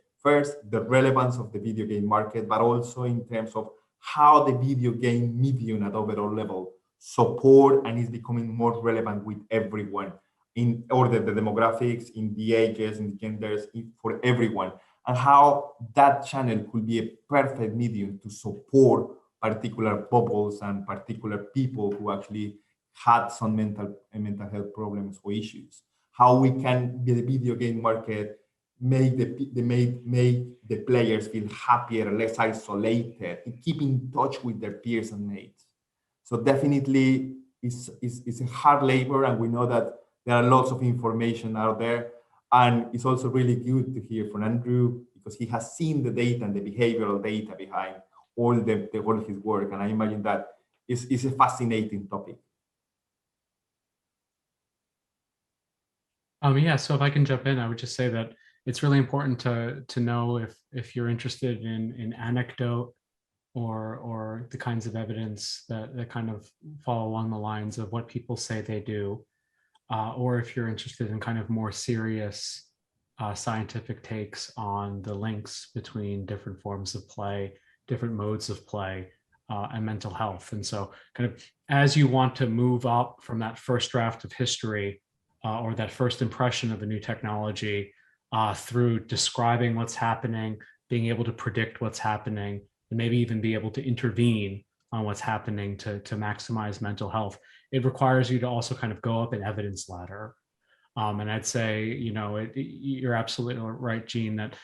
relevance of the video game market, but also in terms of how the video game medium at overall level support and is becoming more relevant with everyone in order the demographics, in the ages, in the genders, for everyone, and how that channel could be a perfect medium to support particular bubbles and particular people who actually had some mental health problems or issues. How we can, the video game market, make the players feel happier, less isolated, and keep in touch with their peers and mates. So definitely it's a hard labor, and we know that there are lots of information out there. And it's also really good to hear from Andrew because he has seen the data and the behavioral data behind all his work. And I imagine that it's a fascinating topic. Yeah, so if I can jump in, I would just say that it's really important to know if you're interested in anecdote or the kinds of evidence that kind of fall along the lines of what people say they do, or if you're interested in kind of more serious scientific takes on the links between different forms of play, different modes of play, and mental health. And so kind of as you want to move up from that first draft of history or that first impression of a new technology through describing what's happening, being able to predict what's happening, and maybe even be able to intervene on what's happening to maximize mental health, it requires you to also kind of go up an evidence ladder. And I'd say, you're absolutely right, Gene, that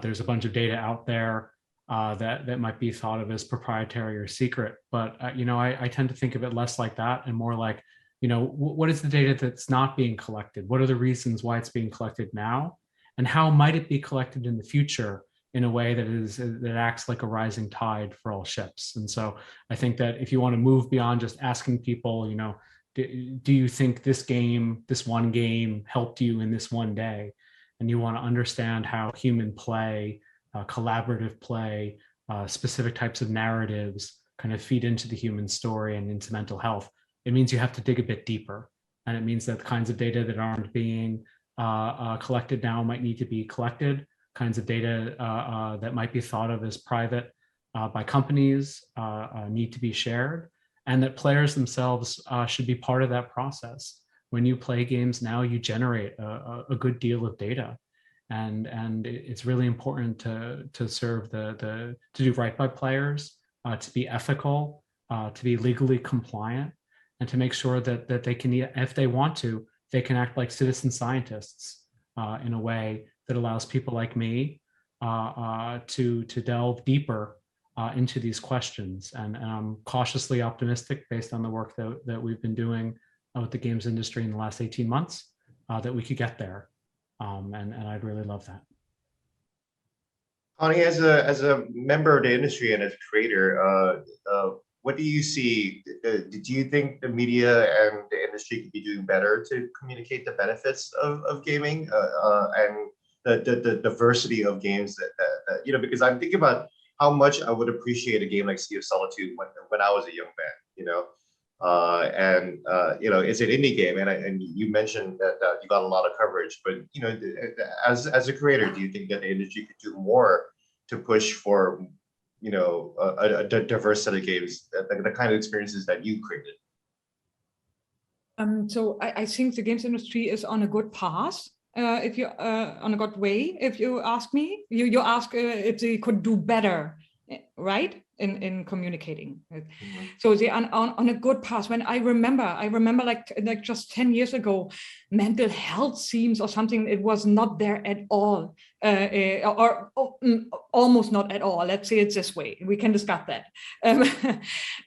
there's a bunch of data out there that might be thought of as proprietary or secret. But, I tend to think of it less like that and more like, what is the data that's not being collected? What are the reasons why it's being collected now? And how might it be collected in the future in a way that acts like a rising tide for all ships. And so I think that if you want to move beyond just asking people, do you think this one game helped you in this one day? And you want to understand how human play, collaborative play, specific types of narratives kind of feed into the human story and into mental health. It means you have to dig a bit deeper. And it means that the kinds of data that aren't being collected now might need to be collected, kinds of data that might be thought of as private by companies need to be shared, and that players themselves should be part of that process. When you play games now, you generate a good deal of data, and it's really important to serve to do right by players, to be ethical, to be legally compliant, and to make sure that they can, if they want to, they can act like citizen scientists in a way that allows people like me to delve deeper into these questions. And I'm cautiously optimistic based on the work that we've been doing with the games industry in the last 18 months that we could get there. And I'd really love that. Connie, as a member of the industry and as a creator, what do you see? Do you think the media and the industry could be doing better to communicate the benefits of gaming and the diversity of games that because I'm thinking about how much I would appreciate a game like Sea of Solitude when I was a young man, it's an indie game, and you mentioned that you got a lot of coverage, but as a creator, do you think that the industry could do more to push for a diverse set of games, the kind of experiences that you created? So I think the games industry is on a good path. If you on a good way, if you ask me, you ask if they could do better, right? In communicating. Mm-hmm. So they are on a good path. When I remember like just 10 years ago, mental health themes or something, it was not there at all, or almost not at all. Let's say it this way. We can discuss that.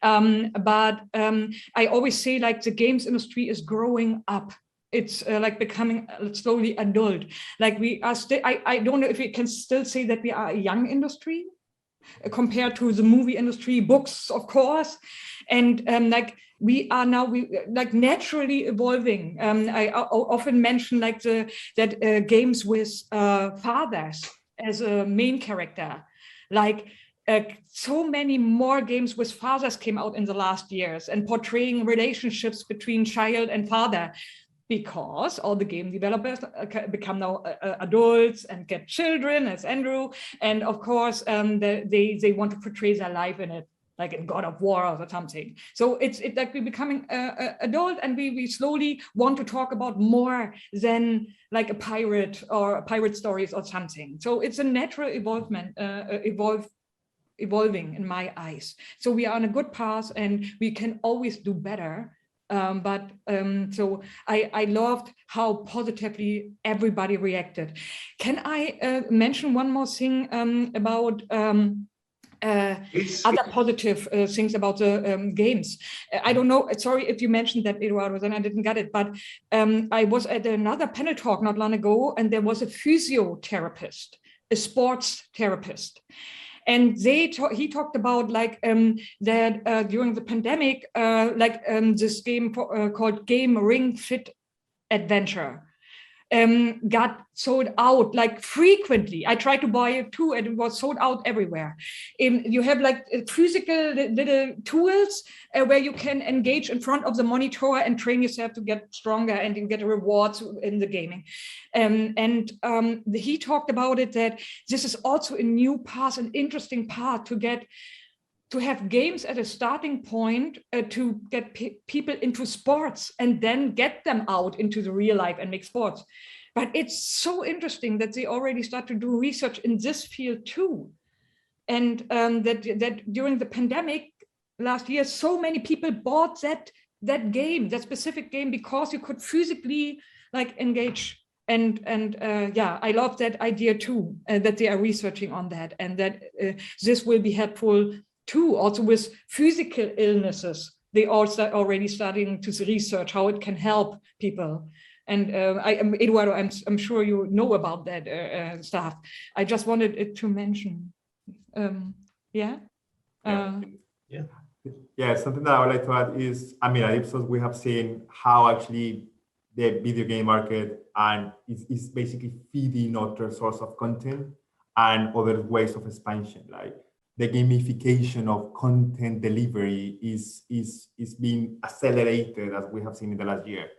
But I always say, like, the games industry is growing up. It's like becoming slowly adult. Like we are still, I don't know if we can still say that we are a young industry compared to the movie industry, books, of course. And like we are now, like naturally evolving. I often mention like that games with fathers as a main character, like so many more games with fathers came out in the last years and portraying relationships between child and father, because all the game developers become now adults and get children, as Andrew, and of course they want to portray their life in it, like in God of War or something. So it's like we're becoming adult, and we slowly want to talk about more than like a pirate or pirate stories or something. So it's a natural evolving in my eyes. So we are on a good path, and we can always do better. So I loved how positively everybody reacted. Can I mention one more thing about other positive things about the games? I don't know, sorry if you mentioned that, Eduardo, then I didn't get it, but I was at another panel talk not long ago, and there was a physiotherapist, a sports therapist. And he talked about like that during the pandemic, this game called Game Ring Fit Adventure got sold out like frequently. I tried to buy it too, and it was sold out everywhere. You have like physical little tools where you can engage in front of the monitor and train yourself to get stronger, and you get rewards in the gaming. He talked about it, that this is also a new path, an interesting path to have games at a starting point to get people into sports and then get them out into the real life and make sports. But it's so interesting that they already start to do research in this field too. And that during the pandemic last year, so many people bought that specific game, because you could physically like engage. And I love that idea too, that they are researching on that, and that this will be helpful too, also with physical illnesses. They also already starting to research how it can help people. And Eduardo, I'm sure you know about that stuff. I just wanted it to mention. Yeah. Yeah, something that I would like to add is, I mean, at Ipsos, we have seen how actually the video game market and is basically feeding other source of content and other ways of expansion. Like the gamification of content delivery is being accelerated, as we have seen in the last year.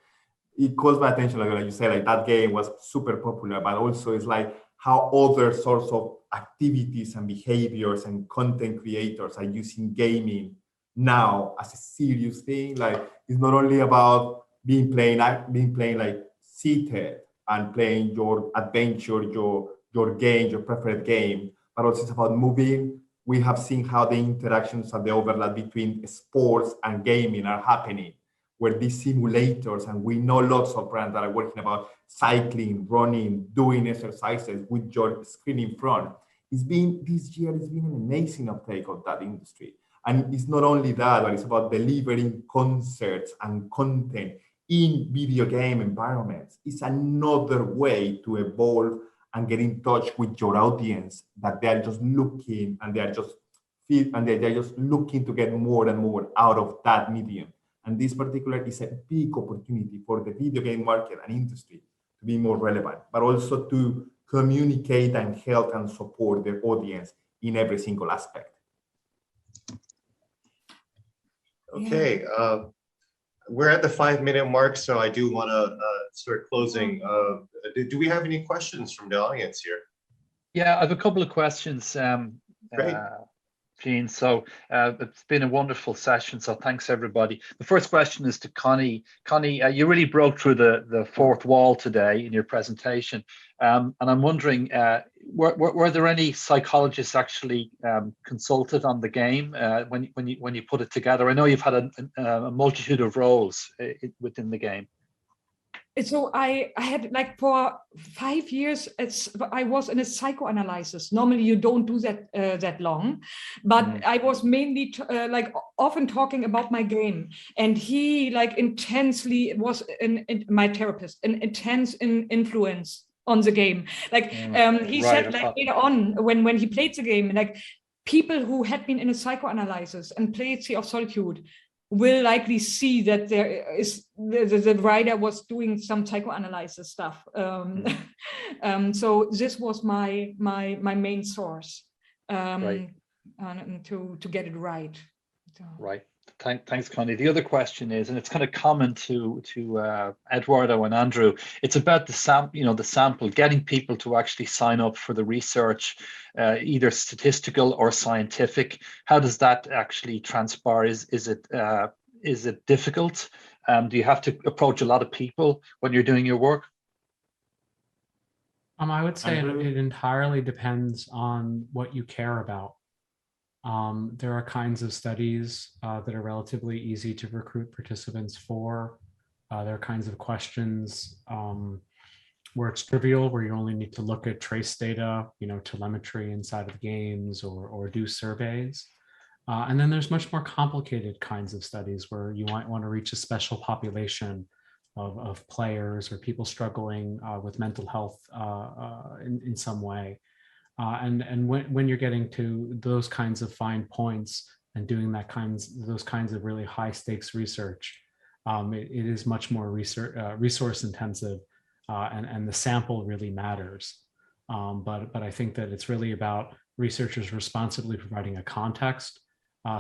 It calls my attention, like you said, like that game was super popular, but also it's like how other sorts of activities and behaviors and content creators are using gaming now as a serious thing. Like it's not only about being playing like seated and playing your adventure, your game, your preferred game, but also it's about moving. We have seen how the interactions and the overlap between sports and gaming are happening, where these simulators, and we know lots of brands that are working about cycling, running, doing exercises with your screen in front. This year has been an amazing uptake of that industry. And it's not only that, but it's about delivering concerts and content in video game environments. It's another way to evolve and get in touch with your audience, that they're just looking and they're just looking to get more and more out of that medium. And this particular is a big opportunity for the video game market and industry to be more relevant, but also to communicate and help and support their audience in every single aspect. Okay, we're at the 5-minute mark, so I do want to start closing. Do we have any questions from the audience here? Yeah, I have a couple of questions. Great. Jean. So it's been a wonderful session. So thanks everybody. The first question is to Connie. Connie, you really broke through the fourth wall today in your presentation, and I'm wondering, were there any psychologists actually consulted on the game when you put it together? I know you've had a multitude of roles within the game. So I had, like, for 5 years, I was in a psychoanalysis. Normally you don't do that that long, but I was mainly like often talking about my game, and he like intensely was my therapist, an intense influence on the game. Like he said, like later on when he played the game, like people who had been in a psychoanalysis and played Sea of Solitude will likely see that there is the writer was doing some psychoanalysis stuff. So this was my main source to get it right. So. Right. Thanks, Connie. The other question is, and it's kind of common to Eduardo and Andrew, it's about the sample, getting people to actually sign up for the research, either statistical or scientific. How does that actually transpire? Is it difficult? Do you have to approach a lot of people when you're doing your work? I would say it entirely depends on what you care about. There are kinds of studies that are relatively easy to recruit participants for. There are kinds of questions where it's trivial, where you only need to look at trace data, telemetry inside of games or do surveys. And then there's much more complicated kinds of studies where you might want to reach a special population of players or people struggling with mental health in some way. And when you're getting to those kinds of fine points and doing those kinds of really high stakes research, it is much more resource intensive, and the sample really matters. But I think that it's really about researchers responsibly providing a context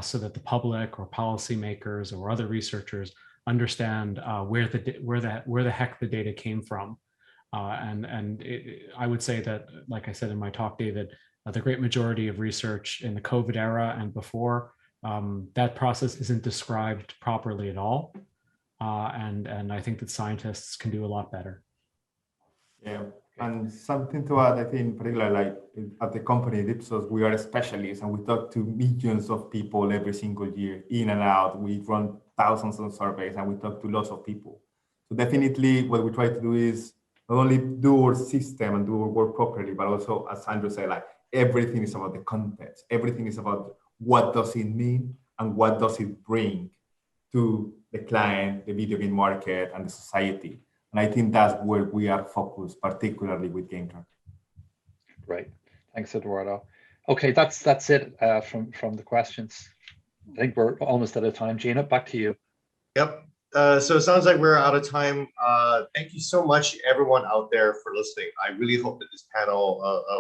so that the public or policymakers or other researchers understand where the heck the data came from. I would say that, like I said in my talk, David, the great majority of research in the COVID era and before, that process isn't described properly at all. And I think that scientists can do a lot better. Yeah, and something to add, I think, particularly like at the company Ipsos, we are specialists and we talk to millions of people every single year, in and out. We run thousands of surveys and we talk to lots of people. So definitely what we try to do is not only do our system and do our work properly, but also, as Andrew said, like everything is about the context. Everything is about what does it mean and what does it bring to the client, the video game market, and the society. And I think that's where we are focused, particularly with GameTrack. Great. Thanks, Eduardo. Okay, that's it from the questions. I think we're almost out of time. Gina, back to you. Yep. So it sounds like we're out of time. Thank you so much, everyone out there, for listening. I really hope that this panel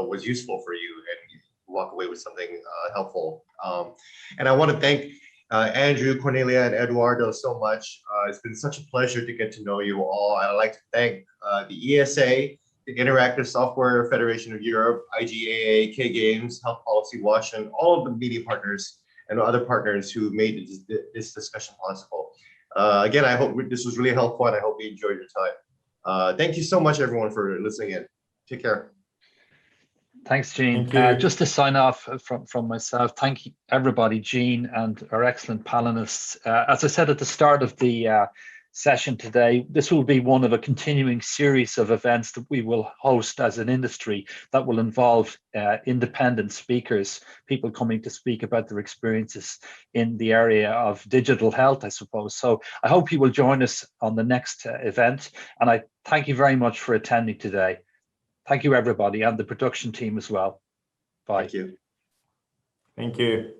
was useful for you and you walk away with something helpful. And I want to thank Andrew, Cornelia, and Eduardo so much. It's been such a pleasure to get to know you all. I'd like to thank the ESA, the Interactive Software Federation of Europe, IGAA, K Games, Health Policy Watch, and all of the media partners and other partners who made this discussion possible. Again, I hope this was really helpful and I hope you enjoyed your time. Thank you so much, everyone, for listening in. Take care. Thanks, Gene. Thank you. Just to sign off from myself, thank you, everybody, Gene and our excellent panelists. As I said at the start of the session today, this will be one of a continuing series of events that we will host as an industry that will involve independent speakers, people coming to speak about their experiences in the area of digital health, I suppose. So I hope you will join us on the next event. And I thank you very much for attending today. Thank you, everybody, and the production team as well. Bye. Thank you. Thank you.